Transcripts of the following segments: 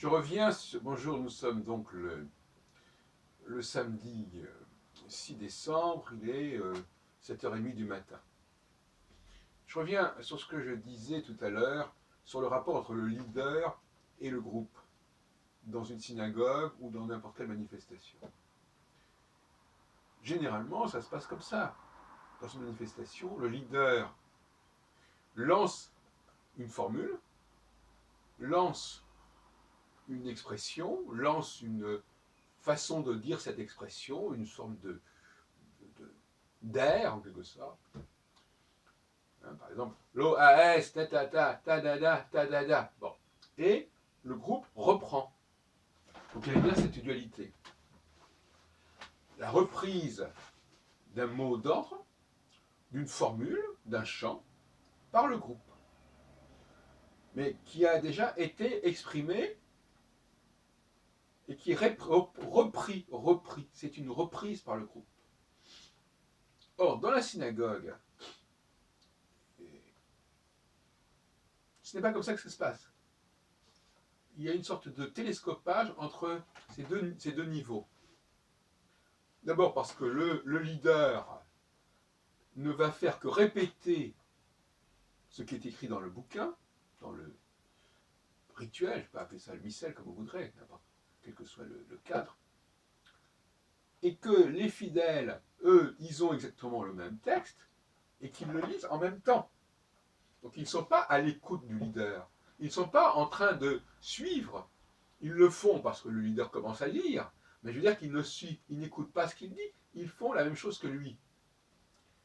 Je reviens, bonjour, nous sommes donc le samedi 6 décembre, il est 7h30 du matin. Je reviens sur ce que je disais tout à l'heure, sur le rapport entre le leader et le groupe, dans une synagogue ou dans n'importe quelle manifestation. Généralement, ça se passe comme ça. Dans une manifestation, le leader lance une formule, lance une expression, lance une façon de dire cette expression, une forme d'air en quelque sorte. Hein, par exemple, l'OAS, ta ta ta, ta da da, ta da da. Bon. Et le groupe reprend. Donc il y a bien cette dualité. La reprise d'un mot d'ordre, d'une formule, d'un chant, par le groupe, mais qui a déjà été exprimé et qui est repris. C'est une reprise par le groupe. Or, dans la synagogue, ce n'est pas comme ça que ça se passe. Il y a une sorte de télescopage entre ces deux niveaux. D'abord parce que le leader ne va faire que répéter ce qui est écrit dans le bouquin, dans le rituel, je peux appeler ça le missel comme vous voudrez, quel que soit le cadre, et que les fidèles, eux, ils ont exactement le même texte, et qu'ils le lisent en même temps. Donc ils ne sont pas à l'écoute du leader, ils ne sont pas en train de suivre, ils le font parce que le leader commence à lire, mais je veux dire qu'ils n'écoutent pas ce qu'il dit, ils font la même chose que lui.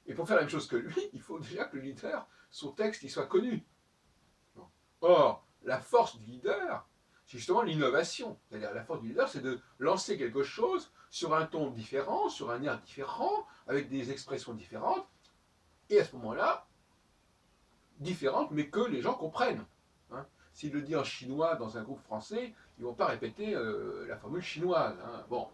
Et pour faire la même chose que lui, il faut déjà que le leader, son texte, il soit connu. Or, la force du leader, c'est justement l'innovation. C'est-à-dire la force du leader, c'est de lancer quelque chose sur un ton différent, sur un air différent, avec des expressions différentes, et à ce moment-là, différentes, mais que les gens comprennent. Hein. S'il le dit en chinois dans un groupe français, ils ne vont pas répéter la formule chinoise. Hein. Bon.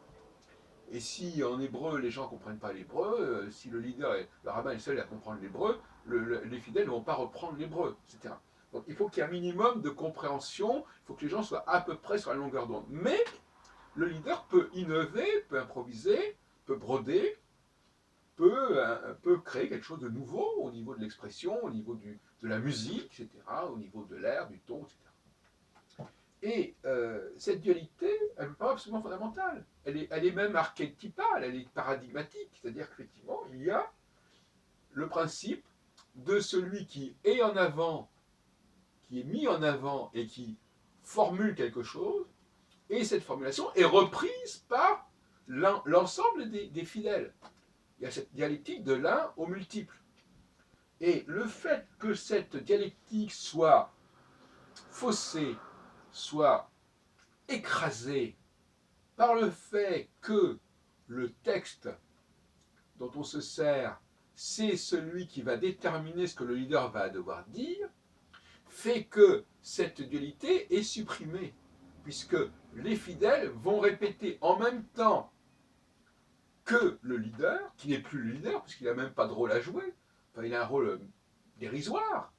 Et si en hébreu, les gens ne comprennent pas l'hébreu, si le leader, le rabbin est le seul à comprendre l'hébreu, les fidèles ne vont pas reprendre l'hébreu, etc. Donc il faut qu'il y ait un minimum de compréhension, il faut que les gens soient à peu près sur la longueur d'onde. Mais le leader peut innover, peut improviser, peut broder, peut créer quelque chose de nouveau au niveau de l'expression, au niveau de la musique, etc., au niveau de l'air, du ton, etc. Et cette dualité, elle me paraît absolument fondamentale. Elle est même archétypale, elle est paradigmatique. C'est-à-dire qu'effectivement, il y a le principe de celui qui est en avant, qui est mis en avant et qui formule quelque chose, et cette formulation est reprise par l'ensemble des fidèles. Il y a cette dialectique de l'un au multiple. Et le fait que cette dialectique soit faussée, soit écrasée par le fait que le texte dont on se sert, c'est celui qui va déterminer ce que le leader va devoir dire, fait que cette dualité est supprimée, puisque les fidèles vont répéter en même temps que le leader, qui n'est plus le leader, puisqu'il n'a même pas de rôle à jouer, enfin il a un rôle dérisoire,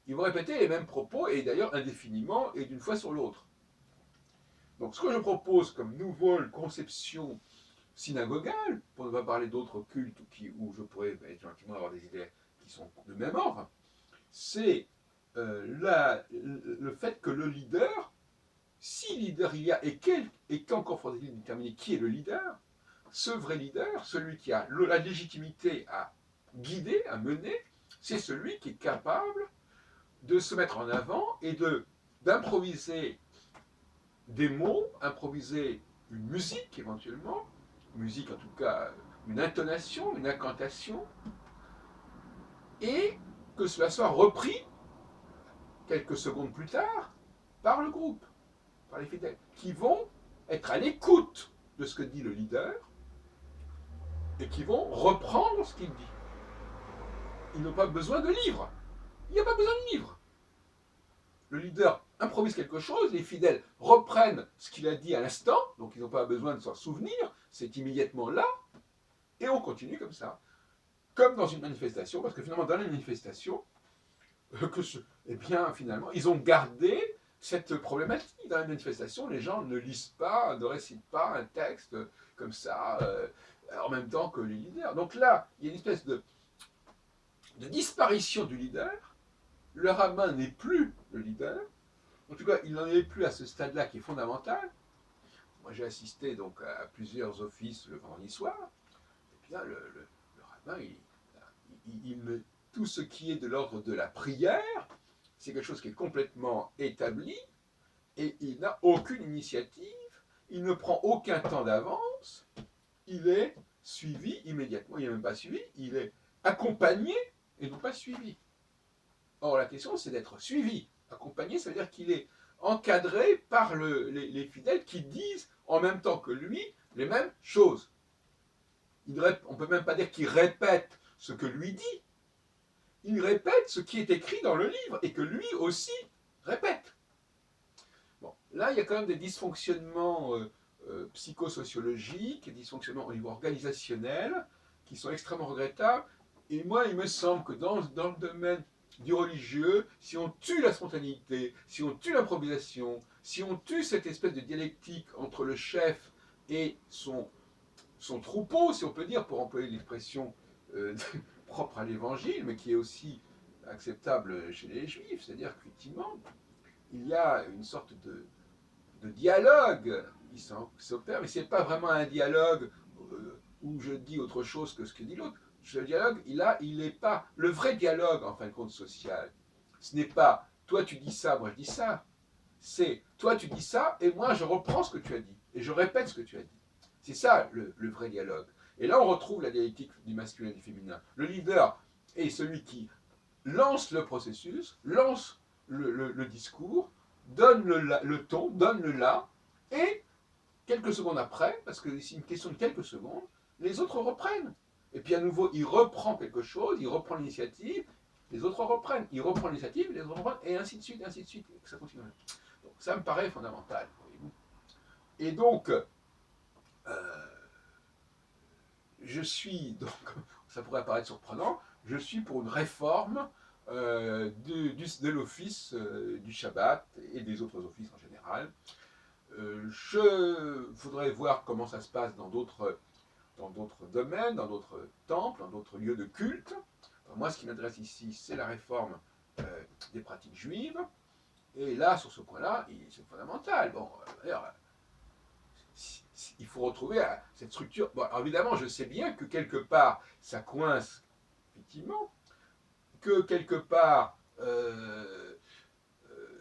ils vont répéter les mêmes propos, et d'ailleurs indéfiniment, et d'une fois sur l'autre. Donc ce que je propose comme nouvelle conception synagogale, pour ne pas parler d'autres cultes où je pourrais gentiment avoir des idées qui sont de même ordre, c'est le fait que le leader, si leader il y a, et qu'encore faudrait-il déterminer qui est le leader, ce vrai leader, celui qui a la légitimité à guider, à mener, c'est celui qui est capable de se mettre en avant et d'improviser des mots, improviser une musique éventuellement, musique en tout cas, une intonation, une incantation, et que cela soit repris quelques secondes plus tard par le groupe, par les fidèles, qui vont être à l'écoute de ce que dit le leader et qui vont reprendre ce qu'il dit. Ils n'ont pas besoin de livres. Il n'y a pas besoin de livres. Le leader improvise quelque chose, les fidèles reprennent ce qu'il a dit à l'instant, donc ils n'ont pas besoin de s'en souvenir, c'est immédiatement là, et on continue comme ça. Comme dans une manifestation, parce que finalement, dans la manifestation, eh bien, finalement, ils ont gardé cette problématique. Dans les manifestations, les gens ne lisent pas, ne récitent pas un texte comme ça, en même temps que les leaders. Donc là, il y a une espèce de disparition du leader. Le rabbin n'est plus le leader. En tout cas, il n'en est plus à ce stade-là qui est fondamental. Moi, j'ai assisté donc à plusieurs offices le vendredi soir. Et puis là, le rabbin, il met tout ce qui est de l'ordre de la prière. C'est quelque chose qui est complètement établi. Et il n'a aucune initiative. Il ne prend aucun temps d'avance. Il est suivi immédiatement. Il n'est même pas suivi. Il est accompagné et non pas suivi. Or, la question, c'est d'être suivi. Accompagné, ça veut dire qu'il est encadré par les fidèles qui disent en même temps que lui les mêmes choses. On ne peut même pas dire qu'il répète ce que lui dit. Il répète ce qui est écrit dans le livre et que lui aussi répète. Bon, là, il y a quand même des dysfonctionnements psychosociologiques, des dysfonctionnements au niveau organisationnel qui sont extrêmement regrettables. Et moi, il me semble que dans le domaine du religieux, si on tue la spontanéité, si on tue l'improvisation, si on tue cette espèce de dialectique entre le chef et son troupeau, si on peut dire, pour employer l'expression propre à l'évangile, mais qui est aussi acceptable chez les juifs, c'est-à-dire qu'effectivement, il y a une sorte de dialogue qui s'opère, mais ce n'est pas vraiment un dialogue où je dis autre chose que ce que dit l'autre. Le dialogue, il n'est pas le vrai dialogue en fin de compte social. Ce n'est pas toi tu dis ça, moi je dis ça. C'est toi tu dis ça et moi je reprends ce que tu as dit et je répète ce que tu as dit. C'est ça le vrai dialogue. Et là on retrouve la dialectique du masculin et du féminin. Le leader est celui qui lance le processus, lance le discours, donne le ton, donne le là, et quelques secondes après, parce que c'est une question de quelques secondes, les autres reprennent. Et puis à nouveau, il reprend quelque chose, il reprend l'initiative, les autres reprennent. Il reprend l'initiative, les autres reprennent, et ainsi de suite, et ça continue. Donc ça me paraît fondamental, voyez-vous. Et donc, je suis, donc, ça pourrait paraître surprenant, je suis pour une réforme de l'office du Shabbat et des autres offices en général. Je voudrais voir comment ça se passe dans d'autres domaines, dans d'autres temples, dans d'autres lieux de culte. Moi, ce qui m'intéresse ici, c'est la réforme des pratiques juives. Et là, sur ce point-là, c'est fondamental. Bon, d'ailleurs, il faut retrouver cette structure. Bon, alors évidemment, je sais bien que quelque part, ça coince, effectivement, que quelque part,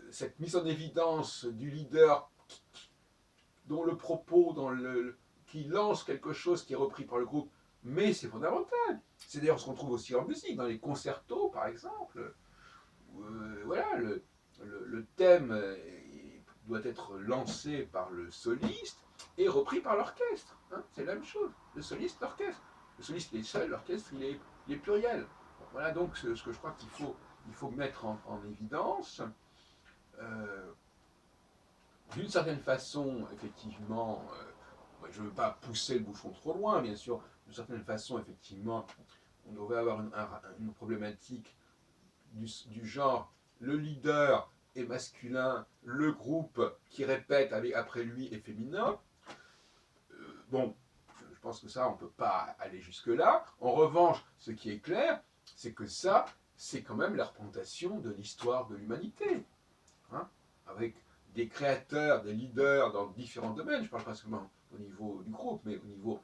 cette mise en évidence du leader dont le propos, qui lance quelque chose qui est repris par le groupe, mais c'est fondamental. C'est d'ailleurs ce qu'on trouve aussi en musique, dans les concertos par exemple. Voilà, le thème doit être lancé par le soliste et repris par l'orchestre. Hein, c'est la même chose. Le soliste, l'orchestre. Le soliste il est seul, l'orchestre il est pluriel. Voilà donc ce que je crois qu'il faut mettre en évidence. D'une certaine façon, effectivement, je ne veux pas pousser le bouchon trop loin, bien sûr. D'une certaine façon, effectivement, on devrait avoir une problématique du genre le leader est masculin, le groupe qui répète après lui est féminin. Bon, je pense que ça, on ne peut pas aller jusque-là. En revanche, ce qui est clair, c'est que ça, c'est quand même la représentation de l'histoire de l'humanité. Hein, avec des créateurs, des leaders dans différents domaines, je parle pas seulement au niveau du groupe, mais au niveau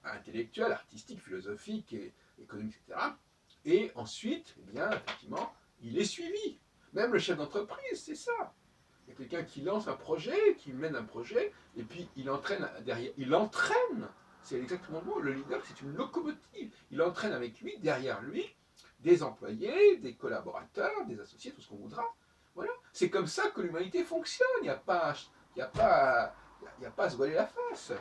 intellectuel, artistique, philosophique, et économique, etc. Et ensuite, eh bien, effectivement, il est suivi. Même le chef d'entreprise, c'est ça. Il y a quelqu'un qui lance un projet, qui mène un projet, et puis il entraîne derrière. Il entraîne, c'est exactement le mot, le leader, c'est une locomotive. Il entraîne avec lui, derrière lui, des employés, des collaborateurs, des associés, tout ce qu'on voudra. Voilà. C'est comme ça que l'humanité fonctionne. Il n'y a pas à se voiler la face.